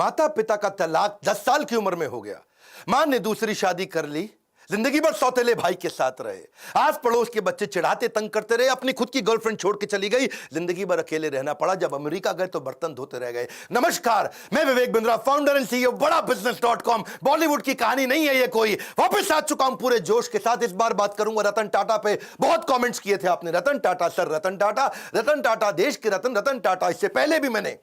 माता पिता का तलाक 10 साल की उम्र में हो गया। मां ने दूसरी शादी कर ली, जिंदगी भर सौतेले भाई के साथ रहे। आस पड़ोस के बच्चे चिढ़ाते तंग करते रहे, अपनी खुद की गर्लफ्रेंड छोड़ के चली गई, जिंदगी भर अकेले रहना पड़ा। जब अमेरिका गए तो बर्तन धोते रह गए। नमस्कार, मैं Vivek Bindra, founder and CEO बड़ा बिजनेस.com। बॉलीवुड की कहानी नहीं है ये कोई, वापस आ चुका हूं पूरे जोश के साथ। इस बार बात करूंगा रतन टाटा पे। बहुत कमेंट्स किए थे आपने, रतन टाटा सर, रतन टाटा, रतन टाटा देश के रतन, रतन टाटा। इससे पहले भी मैंने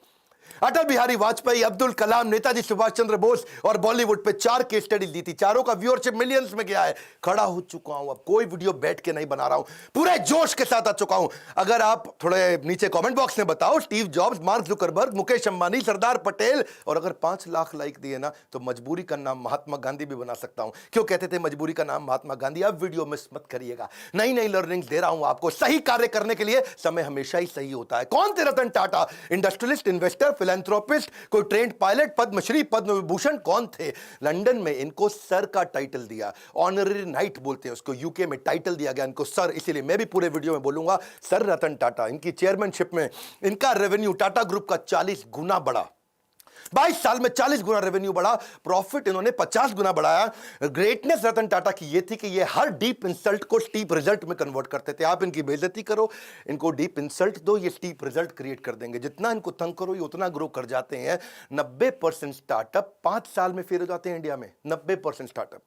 अटल बिहारी वाजपेयी, अब्दुल कलाम, नेताजी सुभाष चंद्र बोस और बॉलीवुड पे 4 केस स्टडी दी थी। चारों का व्यूअरशिप मिलियंस में गया है। खड़ा हो चुका हूं, अब कोई वीडियो बैठ के नहीं बना रहा हूं, पूरे जोश के साथ आ चुका हूं। अगर आप थोड़े नीचे कमेंट बॉक्स में बताओ, Steve Jobs, Mark Zuckerberg, Mukesh Ambani, Sardar Patel, और अगर 5 लाख लाइक दिए ना तो मजबूरी का नाम महात्मा गांधी भी बना सकता हूं। क्यों कहते थे मजबूरी का नाम महात्मा गांधी? अब वीडियो मिस मत करिएगा, नई नई लर्निंग दे रहा हूं आपको। सही कार्य करने के लिए समय हमेशा ही सही होता है। कौन थे Ratan Tata? Industrialist, investor, philanthropist, कोई ट्रेंड पायलट, पद्मश्री, पद्म विभूषण? कौन थे? लंदन में इनको सर का टाइटल दिया, ऑनररी नाइट बोलते हैं उसको। यूके में टाइटल दिया गया इनको सर, इसीलिए मैं भी पूरे वीडियो में बोलूंगा सर रतन टाटा। इनकी चेयरमैनशिप में इनका रेवेन्यू टाटा ग्रुप का 40 गुना बढ़ा। 22 साल में 40 गुना रेवेन्यू बढ़ा, प्रॉफिट इन्होंने 50 गुना बढ़ाया। ग्रेटनेस रतन टाटा की ये थी कि ये हर डीप इंसल्ट को स्टीप रिजल्ट में कन्वर्ट करते थे। आप इनकी बेइज्जती करो, इनको डीप इंसल्ट दो, ये स्टीप रिजल्ट क्रिएट कर देंगे। जितना इनको तंग करो ये उतना ग्रो कर जाते हैं। 90% स्टार्टअप 5 साल में फेल हो जाते हैं इंडिया में। 90% स्टार्टअप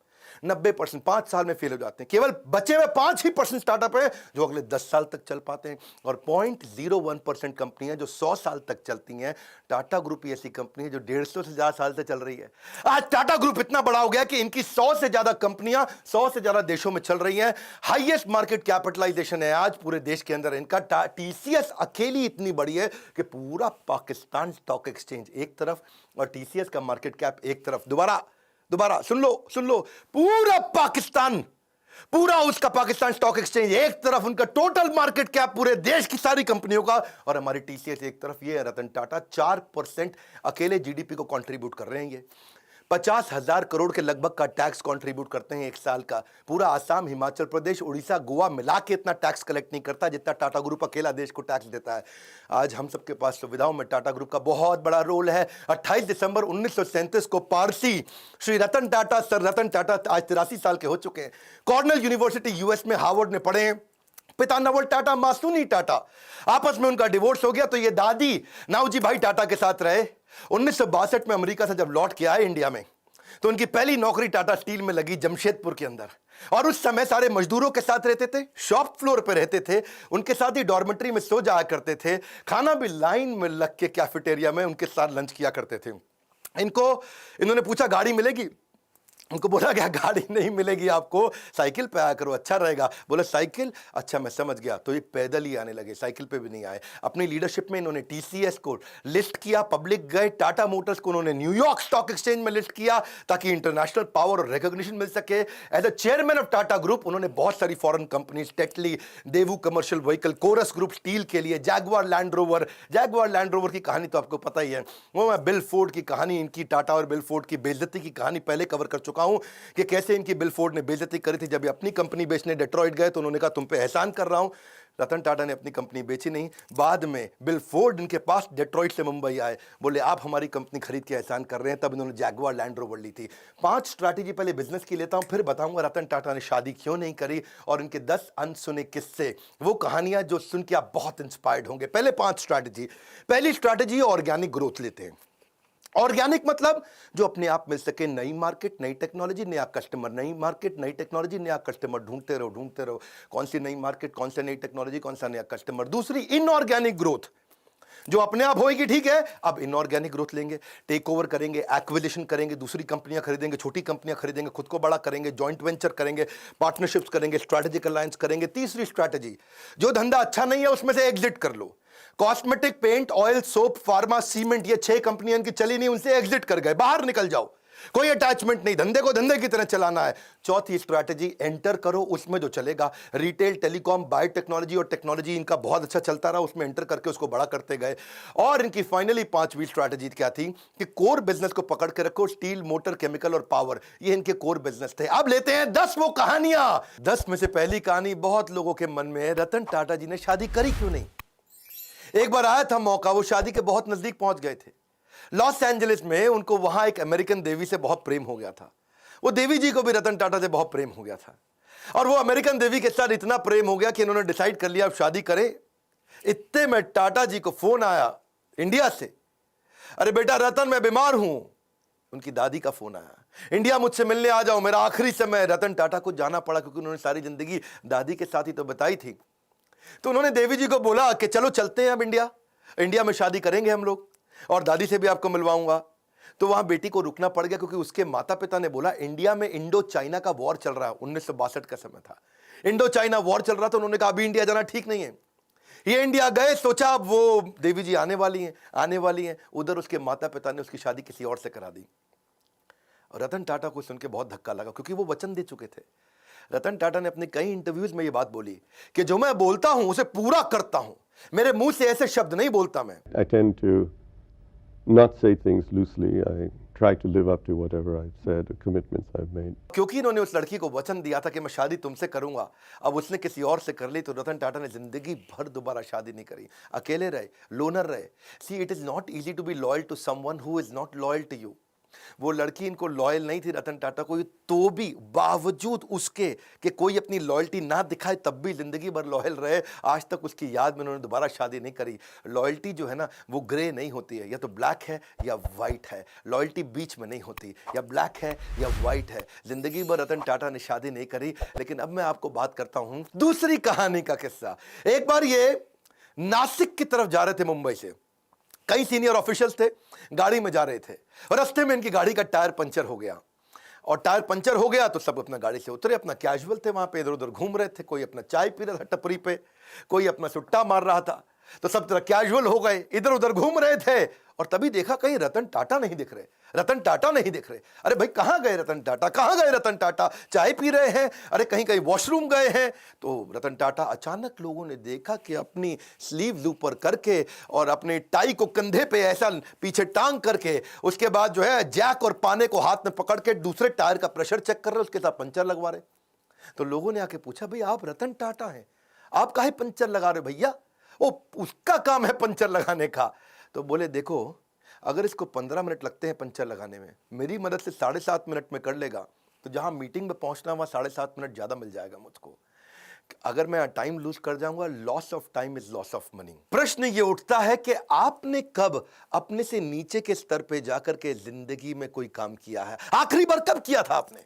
90% 5 साल में फेल हो जाते हैं। केवल बचे हुए 5% स्टार्टअप है जो अगले 10 साल तक चल पाते हैं, और 0.01% कंपनियां जो 100 साल तक चलती हैं। टाटा ग्रुप ऐसी कंपनी है जो 150 से ज्यादा साल से चल रही है। आज टाटा ग्रुप इतना बड़ा हो गया कि इनकी 100 से ज्यादा कंपनियां 100 से ज्यादा देशों में चल रही हैं। हाईएस्ट मार्केट कैपिटलाइजेशन है आज पूरे देश के अंदर इनका। टीसीएस अकेली इतनी बड़ी है कि पूरा पाकिस्तान स्टॉक एक्सचेंज एक तरफ और टीसीएस का मार्केट कैप एक तरफ। दोबारा सुन लो, पूरा पाकिस्तान, पूरा उसका पाकिस्तान स्टॉक एक्सचेंज एक तरफ, उनका टोटल मार्केट कैप पूरे देश की सारी कंपनियों का, और हमारी टीसीएस एक तरफ। ये रतन टाटा 4% अकेले जीडीपी को कंट्रीब्यूट कर रहे हैं। ये 50,000 करोड़ के लगभग का टैक्स कंट्रीब्यूट करते हैं एक साल का। पूरा आसाम, हिमाचल प्रदेश, उड़ीसा, गोवा मिला के इतना टैक्स कलेक्ट नहीं करता जितना टाटा ग्रुप अकेला देश को टैक्स देता है। आज हम सबके पास सुविधाओं में टाटा ग्रुप का बहुत बड़ा रोल है। 28 दिसंबर 1937 को पारसी श्री रतन टाटा, सर रतन टाटा, आज 83 साल के हो चुके हैं। कॉर्नेल यूनिवर्सिटी यूएस में हार्वर्ड में पढ़े हैं। पिता नवल टाटा, मां सुनी टाटा। आपस में उनका डिवोर्स हो गया तो ये दादी नाऊजी भाई टाटा के साथ रहे। 1962 में अमेरिका से जब लौट के आए इंडिया में तो उनकी पहली नौकरी टाटा स्टील में लगी जमशेदपुर के अंदर, और उस समय सारे मजदूरों के साथ रहते थे, शॉप फ्लोर पे रहते थे, उनके साथ ही डॉर्मेट्री में सो जाया करते थे, खाना भी लाइन में लग के कैफेटेरिया में उनके साथ लंच किया करते थे। इन्होंने पूछा गाड़ी मिलेगी? उनको बोला गया गाड़ी नहीं मिलेगी आपको, साइकिल पे आया करो अच्छा रहेगा। बोला साइकिल, अच्छा मैं समझ गया। तो ये पैदल ही आने लगे, साइकिल पे भी नहीं आए। अपनी लीडरशिप में इन्होंने टीसीएस को लिस्ट किया, पब्लिक गए। टाटा मोटर्स को उन्होंने न्यूयॉर्क स्टॉक एक्सचेंज में लिस्ट किया ताकि इंटरनेशनल पावर और रिकॉग्निशन मिल सके। As a chairman of Tata group उन्होंने बहुत सारी foreign companies, Tetley, Daewoo commercial vehicle, Corus group steel के लिए, जैगवार लैंड रोवर की कहानी तो आपको पता ही है। वो मैं बिल फोर्ड की कहानी, इनकी टाटा और बिल फोर्ड की बेइज्जती की कहानी पहले कवर कर चुका हूं कि कैसे इनकी बिल फोर्ड ने बेइज्जती करी थी। जब ये अपनी कंपनी बेचने डेट्रॉइट गए तो उन्होंने कहा तुम पे एहसान कर रहा हूं। रतन टाटा ने अपनी कंपनी बेची नहीं। बाद में बिल फोर्ड इनके पास डेट्रॉइट से मुंबई आए, बोले आप हमारी कंपनी खरीद के एहसान कर रहे हैं। तब इन्होंने जैगवार लैंड रोवर ली थी। 5 स्ट्रैटेजी पहले बिजनेस की लेता हूं, फिर बताऊंगा रतन टाटा ने शादी क्यों नहीं करी और इनके 10 अनसुने किस्से, वो कहानियां जो सुन के आप बहुत इंस्पायर्ड होंगे। पहले 5 स्ट्रैटेजी। पहली स्ट्रैटेजी ऑर्गेनिक ग्रोथ लेते हैं। ऑर्गेनिक मतलब जो अपने आप मिल सके, नई मार्केट, नई टेक्नोलॉजी, नया कस्टमर, नई मार्केट, नई टेक्नोलॉजी, नया कस्टमर, ढूंढते रहो। कौन सी नई मार्केट, कौन सी नई टेक्नोलॉजी, कौन सा नया कस्टमर। दूसरी इनऑर्गेनिक ग्रोथ, जो अपने आप होएगी ठीक है, अब इनऑर्गेनिक ग्रोथ लेंगे, टेक ओवर करेंगे, एक्विजिशन करेंगे, दूसरी कंपनियां खरीदेंगे, छोटी कंपनियां खरीदेंगे, खुद को बड़ा करेंगे, जॉइंट वेंचर करेंगे, पार्टनरशिप्स करेंगे, स्ट्रैटेजिक अलायंस करेंगे। तीसरी स्ट्रैटेजी, जो धंधा अच्छा नहीं है उसमें से एग्जिट कर लो। Cosmetic, paint, oil, soap, pharma, cement, ये 6 कंपनियां इनकी चली नहीं, उनसे एग्जिट कर गए, बाहर निकल जाओ, कोई अटैचमेंट नहीं, धंधे को धंधे की तरह चलाना है। चौथी स्ट्रैटेजी, एंटर करो उसमें जो चलेगा। रिटेल, टेलीकॉम, बायोटेक्नोलॉजी और टेक्नोलॉजी इनका बहुत अच्छा चलता रहा, उसमें एंटर करके उसको बड़ा करते गए। और इनकी फाइनली 5वीं स्ट्रैटेजी क्या थी कि कोर बिजनेस को पकड़ के रखो। स्टील, मोटर, केमिकल और पावर, ये इनके कोर बिजनेस थे। अब लेते हैं 10 वो कहानियां। 10 में से पहली कहानी बहुत लोगों के मन में है, रतन टाटा जी ने शादी करी क्यों नहीं। एक बार आया था मौका, वो शादी के बहुत नजदीक पहुंच गए थे। लॉस एंजलिस में उनको वहां एक अमेरिकन देवी से बहुत प्रेम हो गया था। वो देवी जी को भी रतन टाटा से बहुत प्रेम हो गया था और वो अमेरिकन देवी के साथ इतना प्रेम हो गया कि इन्होंने डिसाइड कर लिया अब शादी करें। इतने में टाटा जी को फोन आया इंडिया से, अरे बेटा रतन मैं बीमार हूं। उनकी दादी का फोन आया, इंडिया मुझसे मिलने आ जाओ, मेरा आखिरी समय। रतन टाटा को जाना पड़ा क्योंकि उन्होंने सारी जिंदगी दादी के साथ ही तो बताई थी। तो उन्होंने देवी जी को बोला कि चलो चलते हैं अब इंडिया में शादी करेंगे हम लोग और दादी से भी आपको मिलवाऊंगा। तो वहां बेटी को रुकना पड़ गया क्योंकि उसके माता पिता ने बोला इंडिया में इंडो चाइना का वॉर चल रहा है, 1962 का समय था, इंडो चाइना वॉर चल रहा था। उन्होंने कहा अभी इंडिया जाना ठीक नहीं है। ये इंडिया गए, सोचा अब वो देवी जी आने वाली हैं। उधर उसके माता पिता ने उसकी शादी किसी और से करा दी। और रतन टाटा को सुन के बहुत धक्का लगा क्योंकि वो वचन दे चुके थे। रतन टाटा ने अपने कई इंटरव्यूज में ये बात बोली कि जो मैं बोलता हूं उसे पूरा करता हूं, मेरे मुंह से ऐसे शब्द नहीं बोलता मैं। I tend to not say things loosely. I try to live up to whatever I've said, the commitments I've made. क्योंकि इन्होंने उस लड़की को वचन दिया था कि मैं शादी तुमसे करूंगा, अब उसने किसी और से कर ली तो रतन टाटा ने जिंदगी भर दोबारा शादी नहीं करी, अकेले रहे, लोनर रहे। See it is not easy to be loyal to someone who is not loyal to you. वो लड़की इनको लॉयल नहीं थी रतन टाटा को, तो भी बावजूद उसके कि कोई अपनी लॉयल्टी ना दिखाए तब भी जिंदगी भर लॉयल रहे। आज तक उसकी याद में उन्होंने दोबारा शादी नहीं करी। लॉयल्टी जो है ना वो ग्रे नहीं होती है, या तो ब्लैक है या वाइट है। लॉयल्टी बीच में नहीं होती, या ब्लैक है या वाइट है। जिंदगी भर रतन टाटा ने शादी नहीं करी। लेकिन अब मैं आपको बात करता हूं दूसरी कहानी का किस्सा। एक बार ये नासिक की तरफ जा रहे थे मुंबई से, कई सीनियर ऑफिशियल्स थे, गाड़ी में जा रहे थे और रास्ते में इनकी गाड़ी का टायर पंचर हो गया। और टायर पंचर हो गया तो सब अपना गाड़ी से उतरे, अपना कैजुअल थे, वहां पे इधर उधर घूम रहे थे। कोई अपना चाय पी रहा था टपरी पे, कोई अपना सुट्टा मार रहा था। तो सब तरह कैजुअल हो गए, इधर उधर घूम रहे थे। और तभी देखा कहीं रतन टाटा नहीं दिख रहे, रतन टाटा नहीं दिख रहे। अरे भाई कहां गए रतन टाटा, कहां गए रतन टाटा? चाय पी रहे हैं, अरे कहीं कहीं वॉशरूम गए हैं। तो रतन टाटा अचानक लोगों ने देखा कि अपनी स्लीव्स ऊपर करके और अपने टाई को कंधे पे ऐसा पीछे टांग करके, उसके बाद जो है जैक और पाने को हाथ में पकड़ के दूसरे टायर का प्रेशर चेक कर रहे, उसके साथ पंचर लगवा रहे। तो लोगों ने आके पूछा भाई आप रतन टाटा हैं, आप काहे पंचर लगा रहे भैया? वो उसका काम है पंचर लगाने का। तो बोले देखो अगर इसको 15 मिनट लगते हैं पंचर लगाने में, मेरी मदद से 7.5 मिनट में कर लेगा, तो जहां मीटिंग में पहुंचना वहां 7.5 मिनट ज्यादा मिल जाएगा मुझको। अगर मैं टाइम लूज कर जाऊंगा, loss of time is loss of money. प्रश्न ये उठता है कि आपने कब अपने से नीचे के स्तर पे जाकर के जिंदगी में कोई काम किया है? आखिरी बार कब किया था आपने?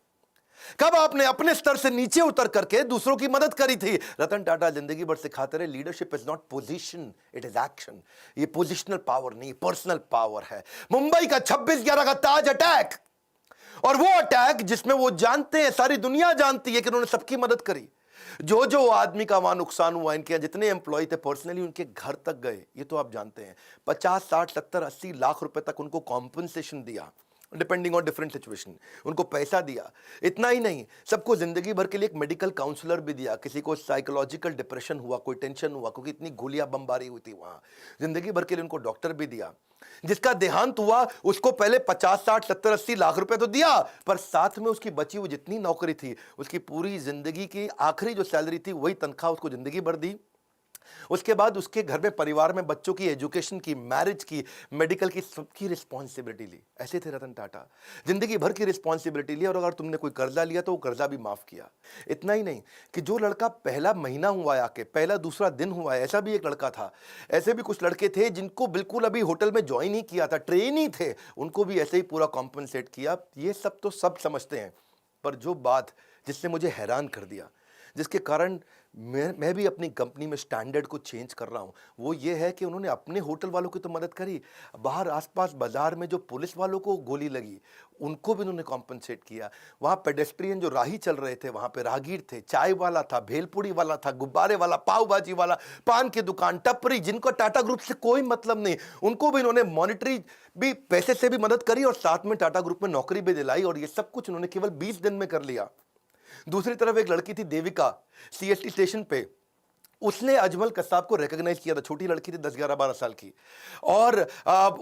कब आपने अपने स्तर से नीचे उतर करके दूसरों की मदद करी थी? रतन टाटा जिंदगी भर सिखाते रहे leadership is not position, it is action. ये पोजिशनल पावर नहीं, पर्सनल पावर है। मुंबई का 26/11 का ताज अटैक, और वो अटैक जिसमें वो जानते हैं, सारी दुनिया जानती है कि उन्होंने सबकी मदद करी। जो जो आदमी का वहां नुकसान हुआ, इनके जितने एम्प्लॉय थे पर्सनली उनके घर तक गए, ये तो आप जानते हैं। 50, 60, 70, 80 लाख रुपए तक उनको कॉम्पनसेशन दिया, डिपेंडिंग ऑन डिफरेंट सिचुएशन, उनको पैसा दिया। इतना ही नहीं, सबको जिंदगी भर के लिए एक मेडिकल काउंसलर भी दिया। किसी को साइकोलॉजिकल डिप्रेशन हुआ, कोई टेंशन हुआ क्योंकि इतनी गोलियां बमबारी हुई थी वहां, जिंदगी भर के लिए उनको डॉक्टर भी दिया। जिसका देहांत हुआ उसको पहले 50, 60, 70, 80 लाख रुपए तो दिया, पर साथ में उसकी बची हुई जितनी नौकरी थी, उसकी पूरी जिंदगी की आखिरी जो सैलरी थी वही तनख्वाह उसको जिंदगी भर दी। उसके बाद उसके घर में, परिवार में बच्चों की एजुकेशन की, मैरिज की, मेडिकल की, सबकी रिस्पॉन्सिबिलिटी ली। ऐसे थे रतन टाटा, जिंदगी भर की रिस्पॉन्सिबिलिटी ली। और अगर तुमने कोई कर्जा लिया तो वो कर्जा भी माफ किया। इतना ही नहीं कि जो लड़का पहला महीना हुआ है आके, पहला दूसरा दिन हुआ है, ऐसा भी एक लड़का था। ऐसे भी कुछ लड़के थे जिनको बिल्कुल अभी होटल में ज्वाइन ही किया था, ट्रेन ही थे, उनको भी ऐसे ही पूरा कॉम्पनसेट किया। ये सब तो सब समझते हैं, पर जो बात जिसने मुझे हैरान कर दिया, जिसके कारण मैं भी अपनी कंपनी में स्टैंडर्ड को चेंज कर रहा हूं, वो ये है कि उन्होंने अपने होटल वालों की तो मदद करी, बाहर आसपास बाजार में जो पुलिस वालों को गोली लगी उनको भी उन्होंने कॉम्पनसेट किया। वहां पेडेस्ट्रियन जो राही चल रहे थे, वहां पे राहगीर थे, चाय वाला था, भेलपुड़ी वाला था, गुब्बारे वाला, पाव भाजी वाला, पान की दुकान, टपरी, जिनको टाटा ग्रुप से कोई मतलब नहीं, उनको भी इन्होंने मॉनिटरी भी पैसे से भी मदद करी और साथ में टाटा ग्रुप में नौकरी भी दिलाई। और ये सब कुछ उन्होंने केवल 20 दिन में कर लिया। दूसरी तरफ एक लड़की थी देविका, सीएसटी स्टेशन पे, उसने अजमल कसाब को रिकॉग्नाइज किया था। छोटी लड़की थी, 10, 11, 12 साल की, और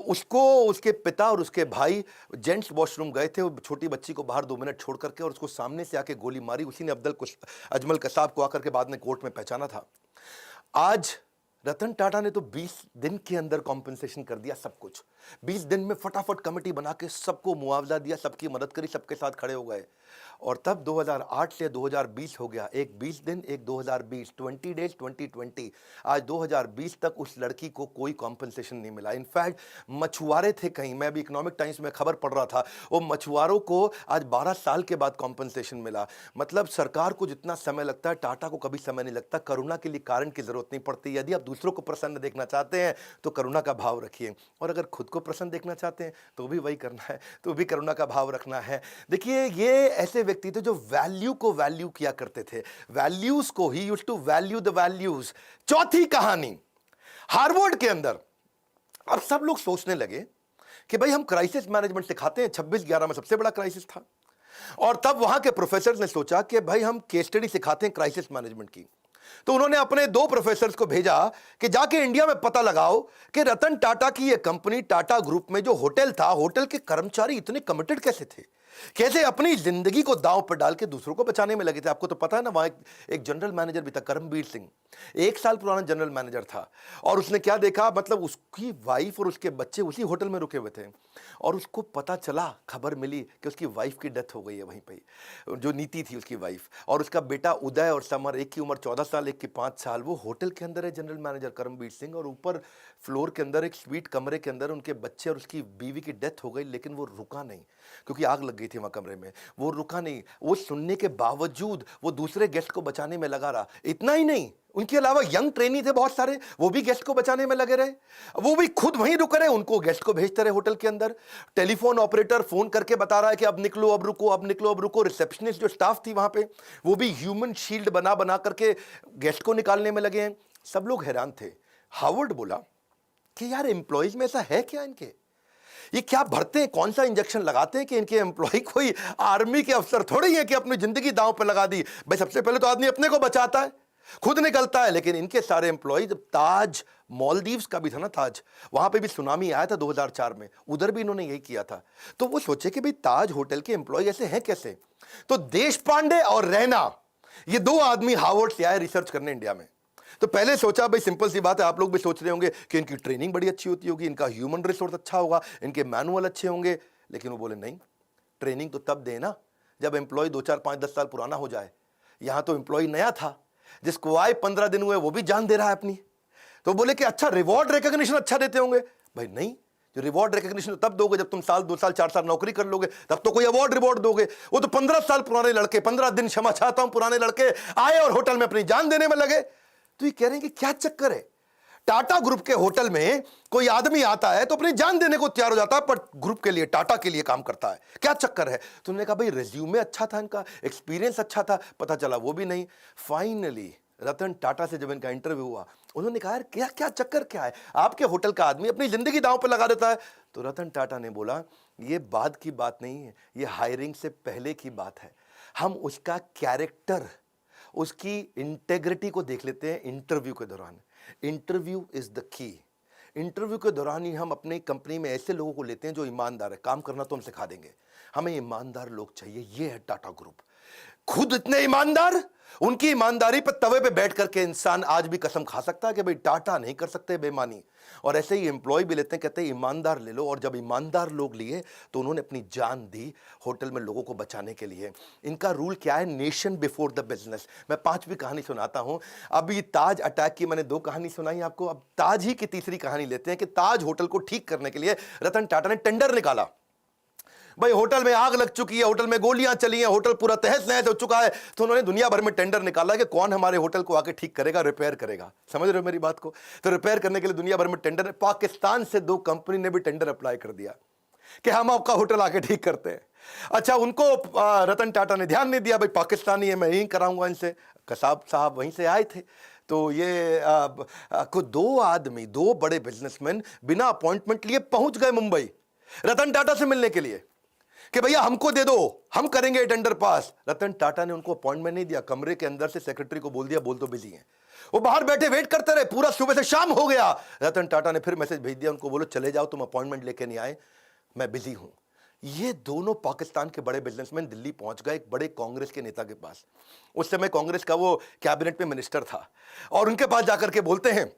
उसको उसके पिता और उसके भाई जेंट्स वॉशरूम गए थे, छोटी बच्ची को बाहर 2 मिनट छोड़ करके, और उसको सामने से आके गोली मारी। उसी ने अजमल कसाब को आकर के बाद में कोर्ट में पहचाना था। आज रतन टाटा ने तो 20 दिन के अंदर कॉम्पनसेशन कर दिया सब कुछ। 20 दिन में फटाफट कमेटी बना के सबको मुआवजा दिया, सबकी मदद करी, सबके साथ खड़े हो गए। और तब 2008 से 2020 हो गया, एक 20 दिन एक 2020, 20 डेज 2020। आज 2020 तक उस लड़की को कोई कॉम्पनसेशन नहीं मिला। इनफैक्ट मछुआरे थे कहीं, मैं अभी इकोनॉमिक टाइम्स में खबर पढ़ रहा था, वो मछुआरों को आज 12 साल के बाद कॉम्पनसेशन मिला। मतलब सरकार को जितना समय लगता है, टाटा को कभी समय नहीं लगता। करुणा के लिए कारण की जरूरत नहीं पड़ती। यदि आप दूसरों को प्रसन्न देखना चाहते हैं तो करुणा का भाव रखिए, और अगर खुद को प्रसन्न देखना चाहते हैं तो भी वही करना है, तो भी करुणा का भाव रखना है। देखिए, ये ऐसे व्यक्ति थे जो वैल्यू को वैल्यू किया करते थे, वैल्यूज को ही used to value the values. चौथी कहानी, हार्वर्ड के अंदर अब सब लोग सोचने लगे कि भाई हम क्राइसिस मैनेजमेंट सिखाते हैं, 26/11 में सबसे बड़ा क्राइसिस था, और तब वहां के प्रोफेसर ने सोचा कि भाई हम केस स्टडी सिखाते हैं क्राइसिस मैनेजमेंट की। तो उन्होंने अपने 2 प्रोफेसर्स को भेजा कि जाके इंडिया में पता लगाओ कि रतन टाटा की ये कंपनी टाटा ग्रुप में जो होटल था, होटल के कर्मचारी इतने कमिटेड कैसे थे, कैसे अपनी जिंदगी को दांव पर डाल के दूसरों को बचाने में लगे थे। आपको तो पता है ना, वहां एक जनरल मैनेजर भी था, करमबीर सिंह, 1 साल पुराना जनरल मैनेजर था, और उसने क्या देखा, मतलब उसकी वाइफ और उसके बच्चे उसी होटल में रुके हुए थे, और उसको पता चला, खबर मिली कि उसकी वाइफ की डेथ हो गई है वहीं पे, जो नीति थी उसकी वाइफ, और उसका बेटा उदय और समर, एक की उम्र 14 साल, एक की 5 साल, वो होटल के अंदर है जनरल मैनेजर करमबीर सिंह, और ऊपर फ्लोर के अंदर एक स्वीट कमरे के अंदर उनके बच्चे और उसकी बीवी की डेथ हो गई। लेकिन वो रुका नहीं, क्योंकि आग लग गई थी वहां कमरे में। वो रुका नहीं, वो सुनने के बावजूद वो दूसरे गेस्ट को बचाने में लगा रहा। इतना ही नहीं, उनके अलावा यंग ट्रेनी थे बहुत सारे, वो भी गेस्ट को बचाने में लगे रहे, वो भी खुद वहीं रुक रहे, उनको गेस्ट को भेजते रहे होटल के अंदर। टेलीफोन ऑपरेटर फोन करके बता रहा है कि अब निकलो, अब रुको, अब निकलो, अब रुको। रिसेप्शनिस्ट जो स्टाफ थी वहां पे, वो भी ह्यूमन शील्ड बना बना करके गेस्ट को निकालने में लगे हैं। सब लोग हैरान थे। हार्वर्ड बोला कि यार एम्प्लॉइज में ऐसा है क्या, इनके ये क्या भरते हैं, कौन सा इंजेक्शन लगाते हैं कि इनके एम्प्लॉय कोई आर्मी के अफसर थोड़ी है कि अपनी जिंदगी दांव पर लगा दी। भाई सबसे पहले तो आदमी अपने को बचाता है, खुद निकलता है, लेकिन इनके सारे एम्प्लॉय, ताज मालदीव्स का भी था ना ताज, वहां पे भी सुनामी आया था 2004 में, उधर भी इन्होंने यही किया था। तो वो सोचे कि भाई ताज होटल के एम्प्लॉय ऐसे हैं कैसे। तो देश पांडे और रैना, ये 2 आदमी हार्वर्ड से आए रिसर्च करने इंडिया में। तो पहले सोचा भाई सिंपल सी बात है, आप लोग भी सोच रहे होंगे कि इनकी ट्रेनिंग बड़ी अच्छी होती होगी, इनका ह्यूमन रिसोर्स अच्छा होगा, इनके मैनुअल अच्छे होंगे। लेकिन वो बोले नहीं, ट्रेनिंग तो तब देना जब एम्प्लॉय 2, 4, 5, 10 साल पुराना हो जाए। यहां तो एम्प्लॉय नया था, जिसको आए 15 दिन हुए वो भी जान दे रहा है अपनी। तो बोले कि अच्छा रिवॉर्ड रिकॉग्निशन अच्छा देते होंगे। भाई नहीं, जो रिवॉर्ड रिकॉग्निशन तब दोगे जब तुम साल 2 साल 4 साल नौकरी कर लोगे, तब तो कोई अवार्ड रिवॉर्ड दोगे। वो तो 15 साल पुराने लड़के, 15 दिन क्षमा चाहता हूं, पुराने लड़के आए और होटल में अपनी जान देने में लगे। तो ये कह रहे हैं कि क्या चक्कर है, टाटा ग्रुप के होटल में कोई आदमी आता है तो अपनी जान देने को तैयार हो जाता है, पर ग्रुप के लिए, टाटा के लिए काम करता है, क्या चक्कर है। तुमने कहा भाई रिज्यूमे अच्छा था, इनका एक्सपीरियंस अच्छा था, पता चला वो भी नहीं। फाइनली रतन टाटा से जब इनका इंटरव्यू हुआ, उन्होंने कहा यार क्या क्या चक्कर क्या है, आपके होटल का आदमी अपनी जिंदगी दांव पर लगा देता है। तो रतन टाटा ने बोला ये बाद की बात नहीं है, ये हायरिंग से पहले की बात है। हम उसका कैरेक्टर, उसकी इंटेग्रिटी को देख लेते हैं इंटरव्यू के दौरान। Interview is the key. Interview के दौरान ही हम अपनी कंपनी में ऐसे लोगों को लेते हैं जो ईमानदार है, काम करना तो हम सिखा देंगे, हमें ईमानदार लोग चाहिए। ये है टाटा ग्रुप, खुद इतने ईमानदार, उनकी ईमानदारी पर तवे पे बैठ करके इंसान आज भी कसम खा सकता है कि भाई टाटा नहीं कर सकते बेईमानी। और ऐसे ही एम्प्लॉय भी लेते हैं, कहते हैं ईमानदार ले लो। और जब ईमानदार लोग लिए तो उन्होंने अपनी जान दी होटल में लोगों को बचाने के लिए। इनका रूल क्या है, नेशन बिफोर द बिजनेस। मैं 5वीं कहानी सुनाता हूं। अभी ताज अटैक की मैंने 2 कहानी सुनाई आपको, अब ताज ही की तीसरी कहानी लेते हैं कि ताज होटल को ठीक करने के लिए रतन टाटा ने टेंडर निकाला। भाई होटल में आग लग चुकी है, होटल में गोलियां चली हैं, होटल पूरा तहस नहस हो चुका है। तो उन्होंने दुनिया भर में टेंडर निकाला कि कौन हमारे होटल को आके ठीक करेगा, रिपेयर करेगा। समझ रहे हो मेरी बात को। तो रिपेयर करने के लिए दुनिया भर में टेंडर, पाकिस्तान से 2 कंपनी ने भी टेंडर अप्लाई कर दिया कि हम आपका होटल आके ठीक करते हैं। अच्छा, उनको रतन टाटा ने ध्यान नहीं दिया, भाई पाकिस्तानी है, मैं यही कराऊंगा इनसे। कसाब साहब वहीं से आए थे। तो ये को 2 आदमी, 2 बड़े बिजनेसमैन बिना अपॉइंटमेंट लिए पहुंच गए मुंबई रतन टाटा से मिलने के लिए कि भैया हमको दे दो, हम करेंगे टेंडर पास। रतन टाटा ने उनको अपॉइंटमेंट नहीं दिया, कमरे के अंदर से सेक्रेटरी को बोल दिया बोल तो बिजी हैं। वो बाहर बैठे वेट करते रहे, पूरा सुबह से शाम हो गया। रतन टाटा ने फिर मैसेज भेज दिया उनको, बोलो चले जाओ, तुम अपॉइंटमेंट लेके नहीं आए, मैं बिजी हूं। ये दोनों पाकिस्तान के बड़े बिजनेसमैन दिल्ली पहुंच गए एक बड़े कांग्रेस के नेता के पास। उस समय कांग्रेस का वो कैबिनेट में मिनिस्टर था, और उनके पास जाकर के बोलते हैं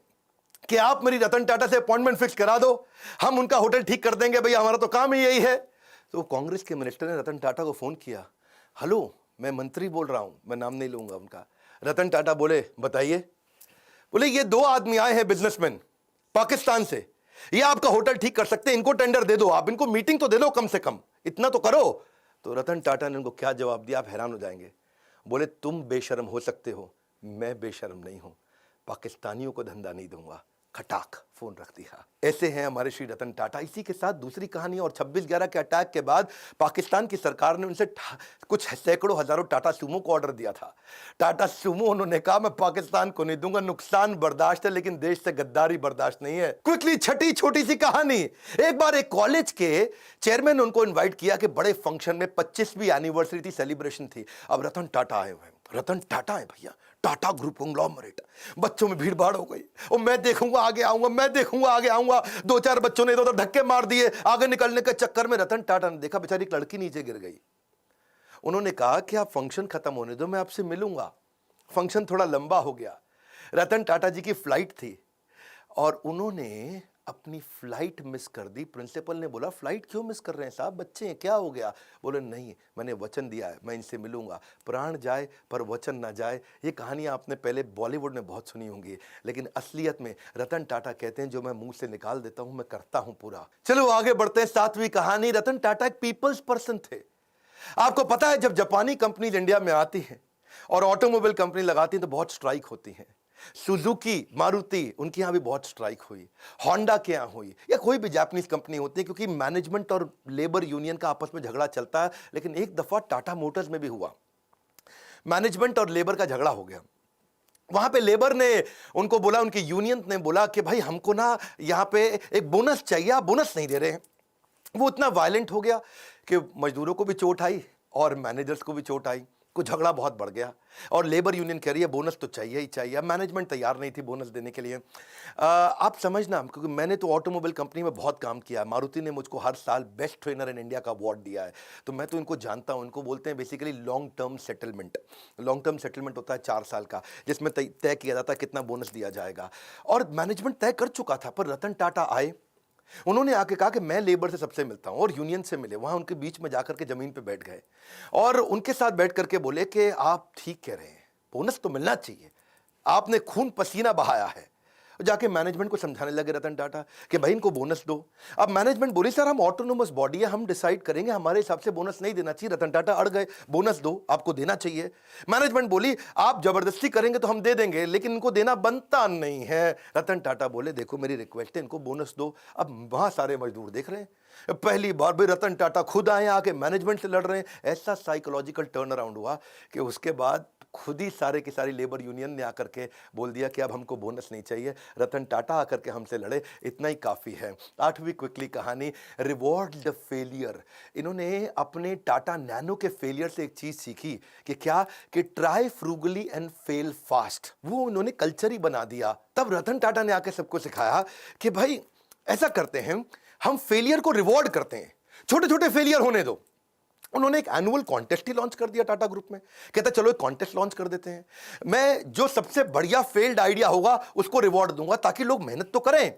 कि आप मेरी रतन टाटा से अपॉइंटमेंट फिक्स करा दो, हम उनका होटल ठीक कर देंगे, भैया हमारा तो काम ही यही है। तो कांग्रेस के मिनिस्टर ने रतन टाटा को फोन किया, हेलो मैं मंत्री बोल रहा हूं, मैं नाम नहीं लूंगा उनका। रतन टाटा बोले बताइए। बोले ये दो आदमी आए हैं बिजनेसमैन पाकिस्तान से, ये आपका होटल ठीक कर सकते हैं, इनको टेंडर दे दो, आप इनको मीटिंग तो दे दो, कम से कम इतना तो करो। तो रतन टाटा ने उनको क्या जवाब दिया, आप हैरान हो जाएंगे। बोले तुम बेशर्म हो सकते हो, मैं बेशर्म नहीं हूं, पाकिस्तानियों को धंधा नहीं दूंगा। खटाक फोन रख दिया। ऐसे हैं हमारे श्री रतन टाटा। इसी के साथ दूसरी कहानी, और 26/11 के अटैक के बाद पाकिस्तान की सरकार ने उनसे कुछ सैकड़ों हजारों टाटा सूमो को ऑर्डर दिया था। टाटा सूमो उन्होंने कहा मैं पाकिस्तान को नहीं दूंगा, नुकसान बर्दाश्त है लेकिन देश से गद्दारी बर्दाश्त नहीं है। क्विकली छठी छोटी सी कहानी, एक बार एक कॉलेज के चेयरमैन ने उनको इन्वाइट किया कि बड़े फंक्शन में 25वीं एनिवर्सरी थी, सेलिब्रेशन थी। अब रतन टाटा आए हुए हैं, रतन टाटा है भैया, टाटा ग्रुप कंग्लोमरेट। बच्चों में भीड़ भाड़ हो गई, और मैं देखूंगा आगे आऊंगा, मैं देखूंगा आगे आऊंगा। दो चार बच्चों ने इधर धक्के मार दिए, आगे निकलने के चक्कर में रतन टाटा ने देखा बेचारी एक लड़की नीचे गिर गई। उन्होंने कहा कि आप फंक्शन खत्म होने दो, मैं आपसे मिलूंगा। फंक्शन थोड़ा लंबा हो गया, रतन टाटा जी की फ्लाइट थी और उन्होंने अपनी फ्लाइट मिस कर दी। प्रिंसिपल ने बोला फ्लाइट क्यों मिस कर रहे हैं साहब, बच्चे हैं, क्या हो गया? बोले नहीं, मैंने वचन दिया है, मैं इनसे मिलूंगा, प्राण जाए पर वचन ना जाए। ये कहानियां आपने पहले बॉलीवुड में बहुत सुनी होंगी, लेकिन असलियत में रतन टाटा कहते हैं जो मैं मुंह से निकाल देता हूं मैं करता हूं पूरा। चलो आगे बढ़ते हैं, 7वीं कहानी। रतन टाटा एक पीपल्स पर्सन थे। आपको पता है जब जापानी कंपनीज इंडिया में आती हैं और ऑटोमोबाइल कंपनी लगाती हैं तो बहुत स्ट्राइक होती हैं। सुजुकी, मारुति, उनके यहां भी बहुत स्ट्राइक हुई, होंडा के यहां हुई, या कोई भी जापानीज कंपनी होती है, क्योंकि मैनेजमेंट और लेबर यूनियन का आपस में झगड़ा चलता है। लेकिन एक दफा टाटा मोटर्स में भी हुआ, मैनेजमेंट और लेबर का झगड़ा हो गया। वहां पे लेबर ने उनको बोला, उनकी यूनियन ने बोला कि भाई हमको ना यहां पे एक बोनस चाहिए, आप बोनस नहीं दे रहे हैं। वो इतना वायलेंट हो गया कि मजदूरों को भी चोट आई और मैनेजर्स को भी चोट आई, कुछ झगड़ा बहुत बढ़ गया। और लेबर यूनियन कह रही है बोनस तो चाहिए ही चाहिए। अब मैनेजमेंट तैयार नहीं थी बोनस देने के लिए। आप समझना, क्योंकि मैंने तो ऑटोमोबाइल कंपनी में बहुत काम किया है, मारुति ने मुझको हर साल बेस्ट ट्रेनर इन इंडिया का अवार्ड दिया है, तो मैं तो इनको जानता हूं। इनको बोलते हैं basically long term settlement. Long term settlement होता है 4 साल का, जिसमें तय किया जाता है कितना बोनस दिया जाएगा। और मैनेजमेंट तय कर चुका था, पर रतन टाटा आए, उन्होंने आके कहा कि मैं लेबर से सबसे मिलता हूं, और यूनियन से मिले। वहां उनके बीच में जाकर के जमीन पे बैठ गए और उनके साथ बैठ करके बोले कि आप ठीक कह रहे हैं, बोनस तो मिलना चाहिए, आपने खून पसीना बहाया है। जाके मैनेजमेंट को समझाने लगे रतन टाटा कि भाई इनको बोनस दो। अब मैनेजमेंट बोली सर हम ऑटोनोमस बॉडी है, हम डिसाइड करेंगे, हमारे हिसाब से बोनस नहीं देना चाहिए। रतन टाटा अड़ गए, बोनस दो, आपको देना चाहिए। मैनेजमेंट बोली आप जबरदस्ती करेंगे तो हम दे देंगे, लेकिन इनको देना बनता नहीं है। रतन टाटा बोले देखो मेरी रिक्वेस्ट है, इनको बोनस दो। अब वहां सारे मजदूर देख रहे हैं, पहली बार भी रतन टाटा खुद आए, आके मैनेजमेंट से लड़ रहे हैं। ऐसा साइकोलॉजिकल टर्न अराउंड हुआ कि उसके बाद खुद ही सारे की सारी लेबर यूनियन ने आकर के बोल दिया कि अब हमको बोनस नहीं चाहिए, रतन टाटा आकर के हमसे लड़े, इतना ही काफ़ी है। 8वीं क्विकली कहानी, रिवॉर्ड द फेलियर। इन्होंने अपने टाटा नैनो के फेलियर से एक चीज़ सीखी कि क्या, कि try frugally and fail fast. वो उन्होंने कल्चर ही बना दिया। तब रतन टाटा ने आकर सबको सिखाया कि भाई ऐसा करते हैं, हम फेलियर को रिवॉर्ड करते हैं, छोटे छोटे फेलियर होने दो। उन्होंने एक एनुअल कॉन्टेस्ट ही लॉन्च कर दिया टाटा ग्रुप में। कहता चलो एक कॉन्टेस्ट लॉन्च कर देते हैं, मैं जो सबसे बढ़िया फेल्ड आइडिया होगा उसको रिवॉर्ड दूंगा, ताकि लोग मेहनत तो करें,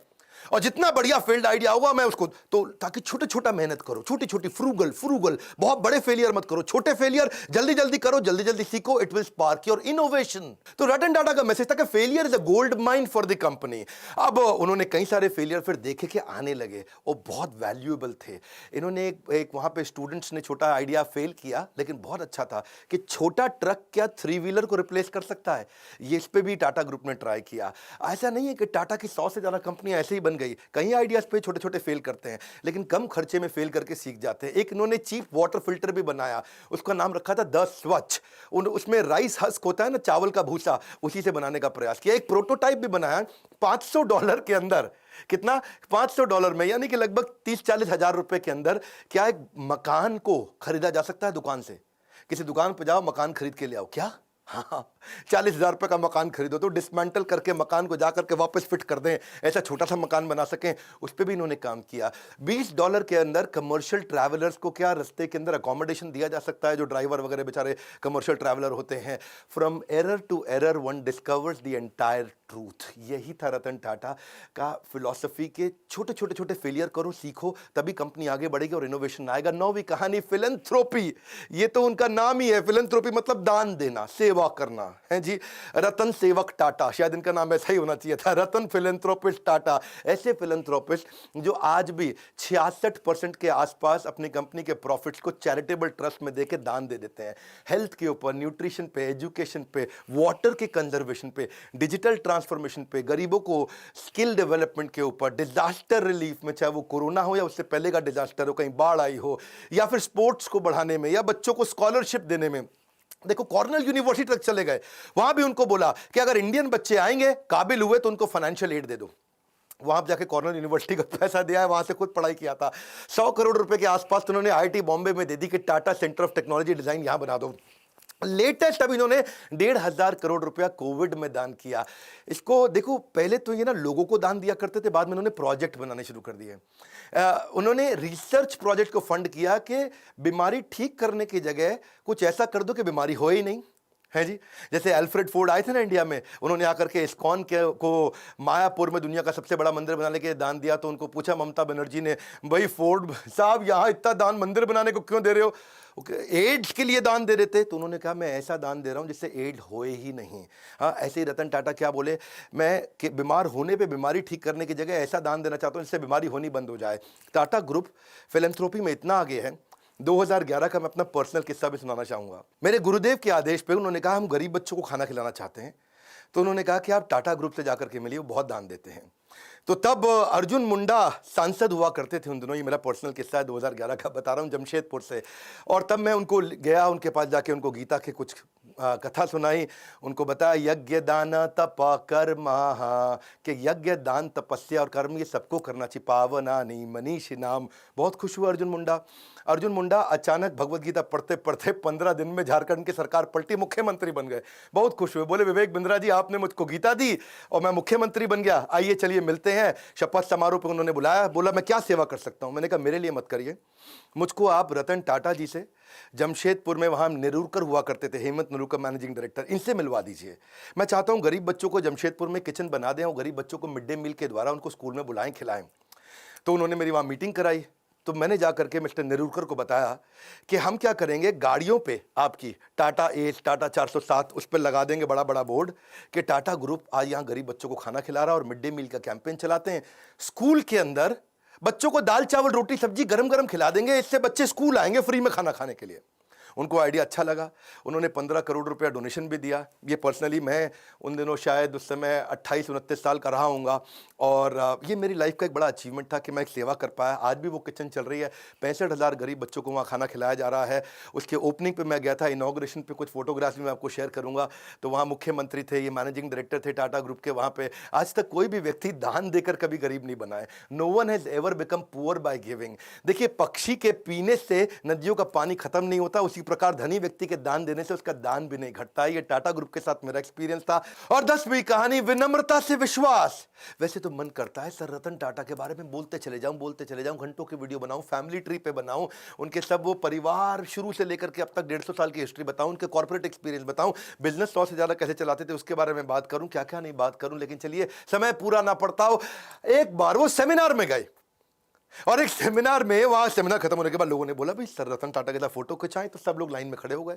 और जितना बढ़िया फेल्ड आइडिया होगा मैं उसको, तो ताकि छोटे छोटा मेहनत करो, छोटी छोटी फ्रूगल, बहुत बड़े फेलियर मत करो, छोटे फेलियर जल्दी जल्दी करो, जल्दी जल्दी सीखो, it will spark your innovation. तो रतन टाटा का मैसेज था कि failure is a gold mine for the company. अब उन्होंने कई सारे फेलियर फिर देखे कि आने लगे, वो बहुत वैल्यूएबल थे। इन्होंने एक वहां पे स्टूडेंट्स ने छोटा आइडिया फेल किया, लेकिन बहुत अच्छा था कि छोटा ट्रक क्या 3 व्हीलर को रिप्लेस कर सकता है। ये इस पे भी टाटा ग्रुप ने ट्राई किया। ऐसा नहीं है कि टाटा की 100 से ज्यादा कंपनियां ऐसे ही बन गई, कई आइडियाज पे छोटे छोटे फेल करते हैं, लेकिन कम खर्चे में फेल करके सीख जाते हैं। एक इन्होंने चीप वाटर फिल्टर भी बनाया, उसका नाम रखा था द स्वच्छ। उसमें राइस हस्क होता है ना, चावल का भूसा, उसी से बनाने का प्रयास किया। एक प्रोटोटाइप भी बनाया $500 के अंदर। कितना? $500 में, यानी कि लगभग 30-40 हजार रुपए के अंदर क्या एक मकान को खरीदा जा सकता है दुकान से। किसी दुकान पे जाओ, मकान खरीद के ले आओ। क्या? हाँ, 40,000 रुपए का मकान खरीदो तो डिसमेंटल करके मकान को जाकर के वापस फिट कर दें, ऐसा छोटा सा मकान बना सकें, उस पर भी इन्होंने काम किया। $20 के अंदर कमर्शियल ट्रैवलर्स को क्या रास्ते के अंदर अकोमोडेशन दिया जा सकता है, जो ड्राइवर वगैरह बेचारे कमर्शियल ट्रैवलर होते हैं। From error to error one discovers the entire truth. यही था रतन टाटा का फिलॉसफी के छोटे छोटे छोटे फेलियर करो, सीखो, तभी कंपनी आगे बढ़ेगी और इनोवेशन आएगा। नौवीं कहानी फिलैंथ्रोपी, ये तो उनका नाम ही है। फिलैंथ्रोपी मतलब दान देना, सेवा करना है जी। रतन सेवक टाटा, शायद इनका नाम ऐसा ही होना चाहिए था, रतन फिलैंथ्रोपिस्ट टाटा। ऐसे फिलैंथ्रोपिस्ट जो आज भी 66% के आसपास अपनी कंपनी के प्रॉफिट्स को चैरिटेबल ट्रस्ट में देके दान दे देते हैं। हेल्थ के ऊपर, न्यूट्रिशन पे, एजुकेशन पे, वाटर के कंजर्वेशन पे, डिजिटल ट्रांसफॉर्मेशन पे, गरीबों को स्किल डेवलपमेंट के ऊपर, डिजास्टर रिलीफ में, चाहे वो कोरोना हो या उससे पहले का डिजास्टर हो, कहीं बाढ़ आई हो, या फिर स्पोर्ट्स को बढ़ाने में, या बच्चों को स्कॉलरशिप देने में। देखो कॉर्नेल यूनिवर्सिटी तक चले गए, वहां भी उनको बोला कि अगर इंडियन बच्चे आएंगे, काबिल हुए, तो उनको फाइनेंशियल एड दे दो। वहां जाके कॉर्नेल यूनिवर्सिटी का पैसा दिया है, वहां से खुद पढ़ाई किया था। 100 करोड़ रुपए के आसपास तो उन्होंने आईआईटी बॉम्बे में दे दी कि Tata centre of technology design यहां बना दो। लेटेस्ट अब इन्होंने 1,500 करोड़ रुपया कोविड में दान किया। इसको देखो, पहले तो ये ना लोगों को दान दिया करते थे, बाद में उन्होंने प्रोजेक्ट बनाने शुरू कर दिए। उन्होंने रिसर्च प्रोजेक्ट को फंड किया कि बीमारी ठीक करने की जगह कुछ ऐसा कर दो कि बीमारी हो ही नहीं, है जी। जैसे अल्फ्रेड फोर्ड आए थे ना इंडिया में, उन्होंने आकर के इस्कॉन के को मायापुर में दुनिया का सबसे बड़ा मंदिर बनाने के दान दिया। तो उनको पूछा ममता बनर्जी ने, भाई फोर्ड साहब यहाँ इतना दान मंदिर बनाने को क्यों दे रहे हो? एड्स के लिए दान दे रहे थे। तो उन्होंने कहा मैं ऐसा दान दे रहा हूं जिससे एड्स होए ही नहीं। हाँ, ऐसे ही रतन टाटा क्या बोले, मैं बीमार होने पे बीमारी ठीक करने की जगह ऐसा दान देना चाहता हूं जिससे बीमारी होनी बंद हो जाए। टाटा ग्रुप फिलैंथ्रोपी में इतना आगे है। 2011 का मैं अपना पर्सनल किस्सा भी सुनाना चाहूंगा। मेरे गुरुदेव के आदेश पे उन्होंने कहा हम गरीब बच्चों को खाना खिलाना चाहते हैं। तो उन्होंने कहा कि आप टाटा ग्रुप से जाकर के मिलिए, वो बहुत दान देते हैं। तो तब अर्जुन मुंडा सांसद हुआ करते थे उन दिनों, ये मेरा पर्सनल किस्सा है, 2011 का बता रहा हूँ, जमशेदपुर से। और तब मैं उनको गया, उनके पास जाके उनको गीता के कुछ कथा सुनाई, उनको बताया यज्ञ दान तप कर्म, कि यज्ञ दान तपस्या और कर्म ये सबको करना चाहिए, पावनानि मनीषी नाम। बहुत खुश हुआ अर्जुन मुंडा अचानक भगवत गीता पढ़ते पढ़ते 15 दिन में झारखंड की सरकार पलटी, मुख्यमंत्री बन गए। बहुत खुश हुए, बोले विवेक बिंद्रा जी आपने मुझको गीता दी और मैं मुख्यमंत्री बन गया, आइए चलिए मिलते हैं। शपथ समारोह पे उन्होंने बुलाया, बोला मैं क्या सेवा कर सकता हूं? मैंने कहा मेरे लिए मत करिए, मुझको आप रतन टाटा जी से, जमशेदपुर में वहां नेरुरकर हुआ करते थे, हेमंत नेरुरकर मैनेजिंग डायरेक्टर, इनसे मिलवा दीजिए। मैं चाहता हूं गरीब बच्चों को जमशेदपुर में किचन बना दें और गरीब बच्चों को मिड डे मील के द्वारा उनको स्कूल में बुलाएं, खिलाएं। तो उन्होंने मेरी वहां मीटिंग कराई। तो मैंने जाकर के मिस्टर नेरुरकर को बताया कि हम क्या करेंगे, गाड़ियों पे आपकी टाटा एस, टाटा 407 उस पर लगा देंगे बड़ा बड़ा बोर्ड कि टाटा ग्रुप आज यहाँ गरीब बच्चों को खाना खिला रहा है और मिड डे मील का कैंपेन चलाते हैं। स्कूल के अंदर बच्चों को दाल चावल रोटी सब्जी गरम गरम खिला देंगे, इससे बच्चे स्कूल आएंगे फ्री में खाना खाने के लिए। उनको आइडिया अच्छा लगा, उन्होंने 15 करोड़ रुपया डोनेशन भी दिया। ये पर्सनली मैं उन दिनों शायद उस समय 28-29 साल का रहा हूँगा और ये मेरी लाइफ का एक बड़ा अचीवमेंट था कि मैं एक सेवा कर पाया। आज भी वो किचन चल रही है, 65,000 गरीब बच्चों को वहाँ खाना खिलाया जा रहा है। उसके ओपनिंग पे मैं गया था, इनॉग्रेशन पे कुछ फोटोग्राफ्स भी मैं आपको शेयर करूँगा। तो वहाँ मुख्यमंत्री थे, ये मैनेजिंग डायरेक्टर थे टाटा ग्रुप के। वहाँ पे आज तक कोई भी व्यक्ति दान देकर कभी गरीब नहीं बना है। No one has ever become poor by giving. देखिए पक्षी के पीने से नदियों का पानी खत्म नहीं होता, उसी प्रकार धनी व्यक्ति के दान देने से उसका दान भी नहीं घटता। ये टाटा ग्रुप के साथ मेरा एक्सपीरियंस था। और 10वीं कहानी विनम्रता से विश्वास। वैसे तो मन करता है सर रतन टाटा के बारे में बोलते चले जाऊं, घंटों की वीडियो बनाऊं, फैमिली ट्री पे बनाऊं, उनके सब वो परिवार शुरू से लेकर के अब तक 150 साल की हिस्ट्री बताऊं, उनके कॉर्पोरेट एक्सपीरियंस बताऊं, बिजनेस 100 से ज्यादा कैसे चलाते थे उसके बारे में बात करूं, क्या क्या नहीं बात करूं। लेकिन चलिए समय पूरा ना पड़ता हो। एक बार वो सेमिनार में गए और एक सेमिनार में, वहां सेमिनार खत्म होने के बाद लोगों ने बोला भाई सर रतन टाटा के साथ फोटो खिंचाएं, तो सब लोग लाइन में खड़े हो गए।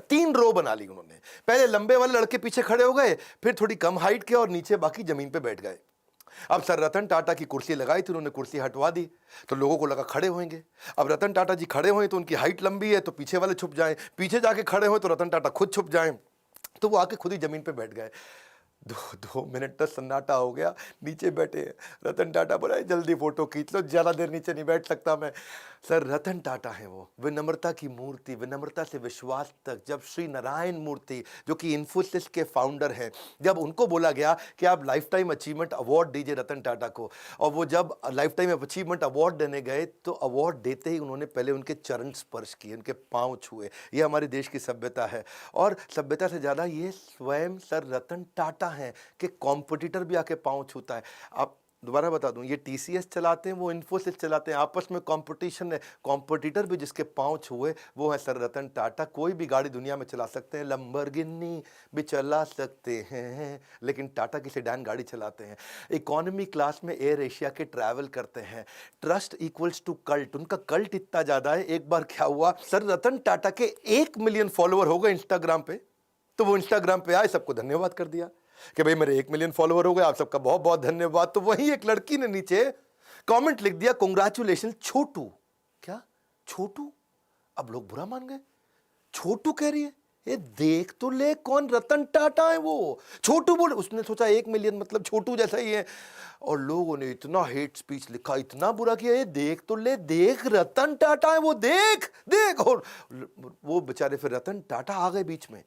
3 रो बना ली उन्होंने, पहले लंबे वाले लड़के पीछे खड़े हो गए, फिर थोड़ी कम हाइट के और नीचे बाकी जमीन पे बैठ गए। अब सर रतन टाटा की कुर्सी लगाई थी, उन्होंने कुर्सी हटवा दी तो लोगों को लगा खड़े होंगे। अब रतन टाटा जी खड़े हुए तो उनकी हाइट लंबी है तो पीछे वाले छुप जाएं, पीछे जाके खड़े हुए तो रतन टाटा खुद छुप जाएं, तो वो आके खुद ही जमीन पे बैठ गए। 2 मिनट तक सन्नाटा हो गया, नीचे बैठे। रतन टाटा बोला जल्दी फोटो खींच लो, ज़्यादा देर नीचे नहीं बैठ सकता मैं। सर रतन टाटा है वो, विनम्रता की मूर्ति, विनम्रता से विश्वास तक। जब श्री नारायण मूर्ति जो कि इन्फोसिस के फाउंडर हैं, जब उनको बोला गया कि आप लाइफ टाइम अचीवमेंट अवार्ड दीजिए रतन टाटा को, और वो जब लाइफ टाइम अचीवमेंट अवार्ड देने गए तो अवार्ड देते ही उन्होंने पहले उनके चरण स्पर्श किए, उनके पाँव छुए। ये हमारे देश की सभ्यता है, और सभ्यता से ज़्यादा ये स्वयं सर रतन टाटा हैं कि कॉम्पिटिटर भी आके पाँव छूता है। आप दोबारा बता दूं, ये टीसीएस चलाते हैं, वो इन्फोसिस चलाते हैं, आपस में कंपटीशन है। कॉम्पिटिटर भी जिसके पांव छुए वो है सर रतन टाटा। कोई भी गाड़ी दुनिया में चला सकते हैं, लंबरगिनी भी चला सकते हैं, लेकिन टाटा की सेडान गाड़ी चलाते हैं। इकोनॉमी क्लास में एयर एशिया के ट्रैवल करते हैं। ट्रस्ट इक्वल्स टू कल्ट, उनका कल्ट इतना ज्यादा है। एक बार क्या हुआ, सर रतन टाटा के 1 मिलियन फॉलोअर हो गए इंस्टाग्राम पे, तो वो इंस्टाग्राम पे आए, सबको धन्यवाद कर दिया कि भाई मेरे 1 मिलियन फॉलोअर हो गए, आप सबका बहुत बहुत धन्यवाद। तो वहीं एक लड़की ने नीचे कमेंट लिख दिया, कांग्रेचुलेशन छोटू। क्या छोटू? अब लोग बुरा मान गए, छोटू कह रही है, ये देख तो ले कौन रतन टाटा है वो, छोटू बोल। उसने सोचा 1 मिलियन मतलब छोटू जैसा ही है, और लोगों ने इतना हेट स्पीच लिखा, इतना बुरा किया, ये देख तो ले, देख रतन टाटा है वो, देख देख। और वो बेचारे फिर रतन टाटा आ गए बीच में,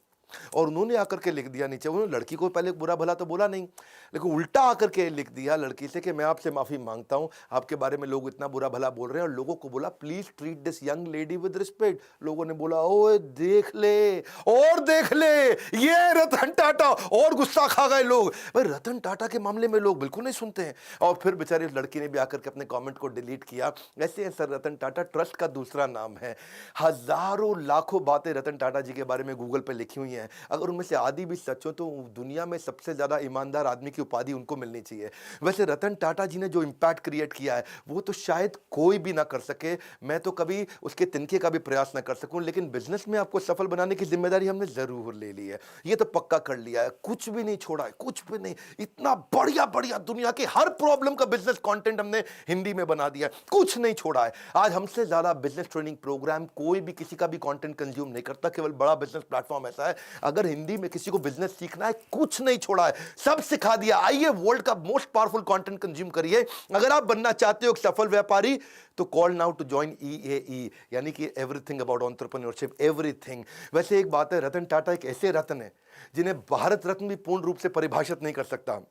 और उन्होंने आकर के लिख दिया नीचे, उन्होंने लड़की को पहले बुरा भला तो बोला नहीं, लेकिन उल्टा आकर के लिख दिया लड़की से कि मैं आपसे माफी मांगता हूं, आपके बारे में लोग इतना बुरा भला बोल रहे हैं, और लोगों को बोला please treat this young lady with respect. लोगों ने बोला ओए देख ले, और देख ले, ये रतन टाटा, और गुस्सा खा गए लोग। भाई रतन टाटा के मामले में लोग बिल्कुल नहीं सुनते हैं। और फिर बेचारी लड़की ने भी आकर के अपने कॉमेंट को डिलीट किया। ऐसे है सर रतन टाटा, ट्रस्ट का दूसरा नाम है। हजारों लाखों बातें रतन टाटा जी के बारे में गूगल पे लिखी हुई हैं, अगर उनमें से आधी भी सच हो तो दुनिया में सबसे ज्यादा ईमानदार आदमी की उपाधि उनको मिलनी चाहिए। वैसे रतन टाटा जी ने जो इंपैक्ट क्रिएट किया है वो तो शायद कोई भी ना कर सके, मैं तो कभी उसके तिनके का भी प्रयास ना कर सकूं, लेकिन बिजनेस में आपको सफल बनाने की जिम्मेदारी हमने जरूर ले ली है, ये तो पक्का कर लिया है, कुछ भी नहीं छोड़ा है, कुछ भी नहीं। इतना बढ़िया बढ़िया दुनिया के हर प्रॉब्लम का बिजनेस कंटेंट हमने हिंदी में बना दिया है, कुछ नहीं छोड़ा है। आज हमसे ज्यादा बिजनेस ट्रेनिंग प्रोग्राम कोई भी किसी का भी कंटेंट कंज्यूम नहीं करता, केवल बड़ा बिजनेस प्लेटफॉर्म ऐसा है। अगर हिंदी में किसी को बिजनेस सीखना है, कुछ नहीं छोड़ा है, सब सिखा दिया। आइए वर्ल्ड का मोस्ट पावरफुल कंटेंट कंज्यूम करिए। अगर आप बनना चाहते हो एक सफल व्यापारी, तो call now to join EAE, यानी कि एवरीथिंग अबाउट एंटरप्रेन्योरशिप, एवरीथिंग। वैसे एक बात है, रतन टाटा एक ऐसे रत्न है जिन्हें भारत रत्न भी पूर्ण रूप से परिभाषित नहीं कर सकता,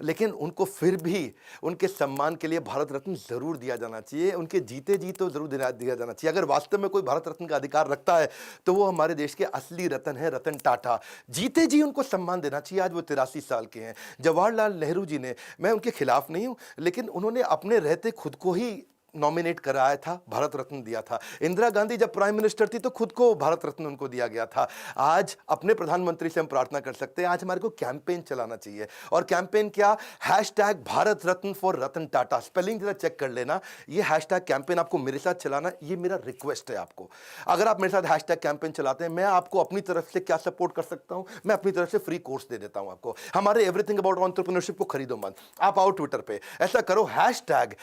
लेकिन उनको फिर भी उनके सम्मान के लिए भारत रत्न जरूर दिया जाना चाहिए, उनके जीते जी तो जरूर दिया जाना चाहिए। अगर वास्तव में कोई भारत रत्न का अधिकार रखता है तो वो हमारे देश के असली रत्न है, रतन टाटा। जीते जी उनको सम्मान देना चाहिए। आज वो 83 साल के हैं। जवाहरलाल नेहरू जी ने, मैं उनके खिलाफ नहीं हूं, लेकिन उन्होंने अपने रहते खुद को ही नॉमिनेट कराया था, भारत रत्न दिया था। इंदिरा गांधी जब प्राइम मिनिस्टर थी तो खुद को भारत रत्न उनको दिया गया था। आज अपने प्रधानमंत्री से हम प्रार्थना कर सकते हैं, आज हमारे को कैंपेन चलाना चाहिए। और कैंपेन क्या? Hashtag Bharat Ratna for Ratan Tata. Spelling जरा चेक कर लेना। ये हैशटैग कैंपेन आपको मेरे साथ चलाना, ये मेरा रिक्वेस्ट है आपको। अगर आप मेरे साथ हैशटैग कैंपेन चलाते हैं, मैं आपको अपनी तरफ से क्या सपोर्ट कर सकता हूं, मैं अपनी तरफ से फ्री कोर्स दे देता हूं आपको। हमारे एवरीथिंग अबाउट एंटरप्रेन्योरशिप को खरीदो मत, आप आओ ट्विटर पे, ऐसा करो हैशटैग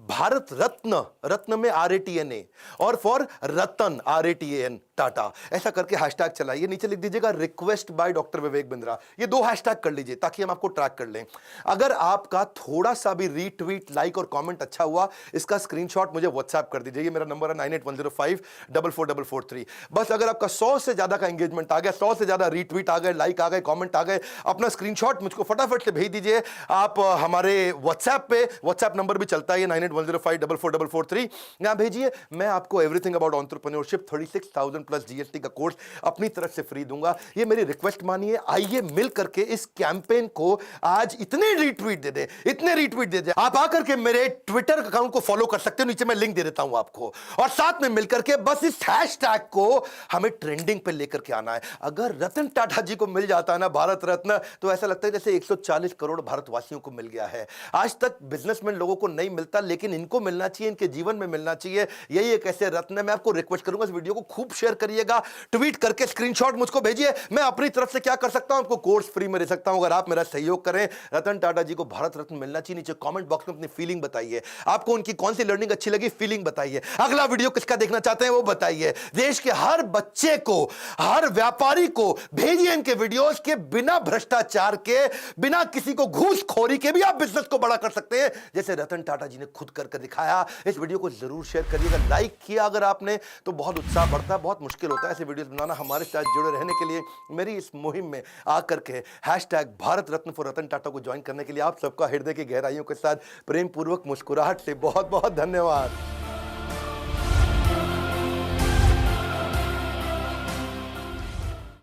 भारत रत्न, रत्न में RATNA, और फॉर रतन RATAN टाटा, ऐसा करके हैशटैग चलाइए। नीचे लिख दीजिएगा request by doctor Vivek Bindra. ये 2 हैशटैग कर लीजिए ताकि हम आपको ट्रैक कर लें। अगर आपका थोड़ा सा भी रीट्वीट, लाइक और कमेंट अच्छा हुआ, इसका स्क्रीनशॉट मुझे व्हाट्सएप कर दीजिए। ये मेरा नंबर है 9810544443। बस अगर आपका 100 से ज्यादा का एंगेजमेंट आ गया, 100 से ज्यादा रीट्वीट आ गए, लाइक आ गए, कमेंट आ गए, अपना स्क्रीनशॉट मुझको फटाफट से भेज दीजिए। आप हमारे व्हाट्सएप पे, व्हाट्सएप नंबर भी चलता है 9810544443, यहां भेजिए। मैं आपको everything about entrepreneurship 36,000 plus GST का कोर्स अपनी तरफ से फ्री दूंगा। ये मेरी रिक्वेस्ट मानिए। आइए मिल करके इस कैंपेन को आज इतने रीट्वीट दे दे, इतने रीट्वीट दे दे। आप आकर के मेरे ट्विटर अकाउंट को फॉलो कर सकते हो, नीचे मैं लिंक दे देता हूं आपको, और साथ में मिलकर के बस इस हैशटैग को हमें ट्रेंडिंग पे लेकर के आना है। अगर रतन टाटा जी को मिल जाता है ना भारत रत्न, तो ऐसा लगता है जैसे 140 करोड़ भारतवासियों को मिल गया है। आज तक बिजनेसमैन लोगों को नहीं मिलता, लेकिन इनको मिलना चाहिए, इनके जीवन में मिलना चाहिए। यही एक ऐसे रत्न है। मैं आपको रिक्वेस्ट करूंगा इस वीडियो को खूब शेयर करिएगा, ट्वीट करके स्क्रीनशॉट मुझको भेजिए। मैं अपनी तरफ से क्या कर सकता हूं, आपको कोर्स फ्री में दे सकता हूं अगर आप मेरा सहयोग करें। रतन टाटा जी को भारत रत्न मिलना चाहिए। नीचे कमेंट बॉक्स में अपनी फीलिंग बताइए, आपको उनकी कौन सी लर्निंग अच्छी लगी, फीलिंग बताइए। अगला वीडियो किसका देखना चाहते हैं वो बताइए। देश के हर बच्चे को, हर व्यापारी को भेजिए इनके वीडियोस के, बिना भ्रष्टाचार के, बिना किसी को घूसखोरी के भी आप बिजनेस को बड़ा कर सकते हैं, जैसे रतन टाटा जी ने खुद करके दिखाया। इस वीडियो को जरूर शेयर करिएगा, लाइक किया अगर आपने तो बहुत उत्साह बढ़ता है। बहुत मुश्किल होता है ऐसे वीडियोस बनाना। हमारे साथ जुड़े रहने के लिए, मेरी इस मुहिम में आकर के हैशटैग भारत रत्न फॉर रतन टाटा को ज्वाइन करने के लिए आप सबका हृदय की गहराइयों के साथ प्रेम पूर्वक मुस्कुराहट से बहुत बहुत धन्यवाद।